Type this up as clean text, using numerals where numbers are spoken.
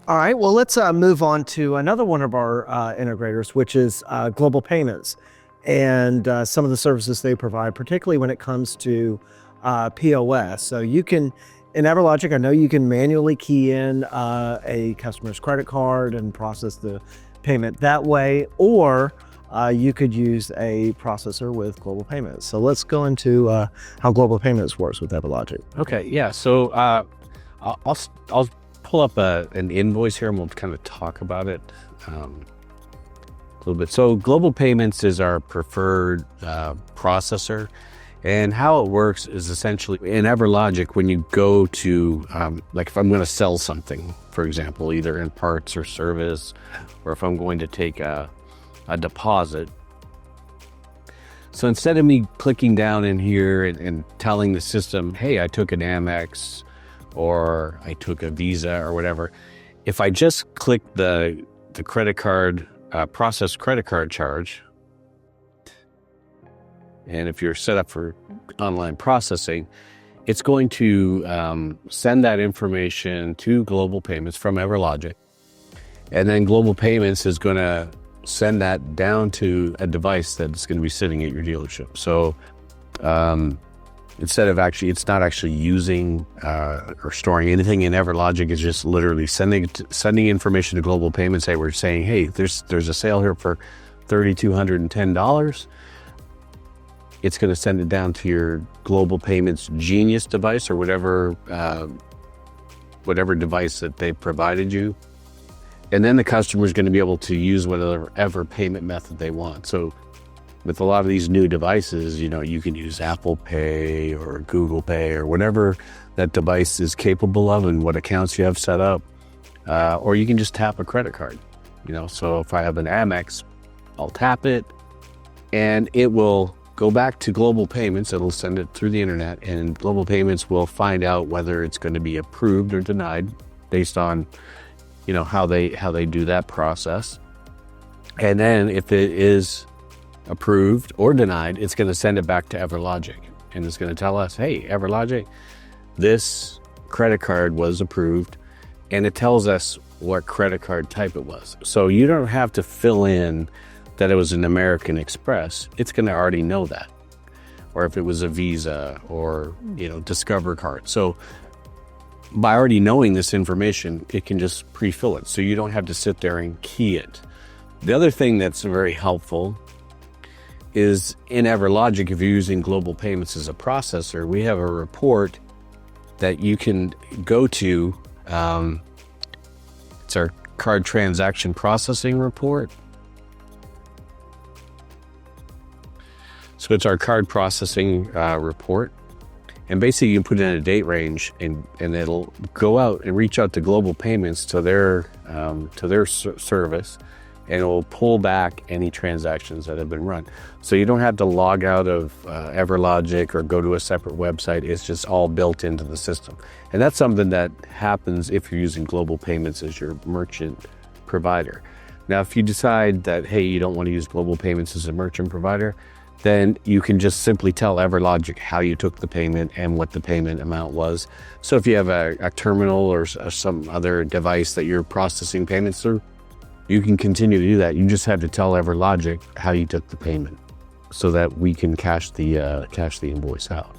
All right, well, let's move on to another one of our integrators, which is Global Payments, and some of the services they provide, particularly when it comes to POS. So you can, in EverLogic, I know you can manually key in a customer's credit card and process the payment that way, or you could use a processor with Global Payments. So let's go into how Global Payments works with EverLogic. Okay, yeah. So I'll pull up an invoice here and we'll kind of talk about it a little bit. So Global Payments is our preferred processor, and how it works is essentially in EverLogic, when you go to, like if I'm going to sell something, for example, either in parts or service, or if I'm going to take a deposit. So instead of me clicking down in here and telling the system, hey, I took an Amex or I took a Visa or whatever, if I just click the credit card, process credit card charge, and if you're set up for online processing, it's going to send that information to Global Payments from EverLogic. And then Global Payments is going to send that down to a device that's going to be sitting at your dealership. So instead of it's not actually using or storing anything in EverLogic, it's just literally sending information to Global Payments. We're saying, hey, there's a sale here for $3,210. It's going to send it down to your Global Payments Genius device or whatever device that they provided you. And then the customer is going to be able to use whatever payment method they want. So with a lot of these new devices, you can use Apple Pay or Google Pay or whatever that device is capable of and what accounts you have set up. Or you can just tap a credit card. So if I have an Amex, I'll tap it and it will go back to Global Payments. It'll send it through the internet, and Global Payments will find out whether it's going to be approved or denied based on how they do that process. And then if it is approved or denied, it's going to send it back to EverLogic, and it's going to tell us, hey, EverLogic, this credit card was approved, and it tells us what credit card type it was. So you don't have to fill in that it was an American Express. It's going to already know that. Or if it was a Visa or Discover card. So by already knowing this information, it can just pre-fill it. So you don't have to sit there and key it. The other thing that's very helpful is in EverLogic, if you're using Global Payments as a processor, we have a report that you can go to. It's our card transaction processing report. So it's our card processing report. And basically you can put in a date range and it'll go out and reach out to Global Payments to their service, and it will pull back any transactions that have been run. So you don't have to log out of EverLogic or go to a separate website. It's just all built into the system. And that's something that happens if you're using Global Payments as your merchant provider. Now, if you decide that, hey, you don't want to use Global Payments as a merchant provider, then you can just simply tell EverLogic how you took the payment and what the payment amount was. So if you have a terminal or some other device that you're processing payments through, you can continue to do that. You just have to tell EverLogic how you took the payment so that we can cash the invoice out.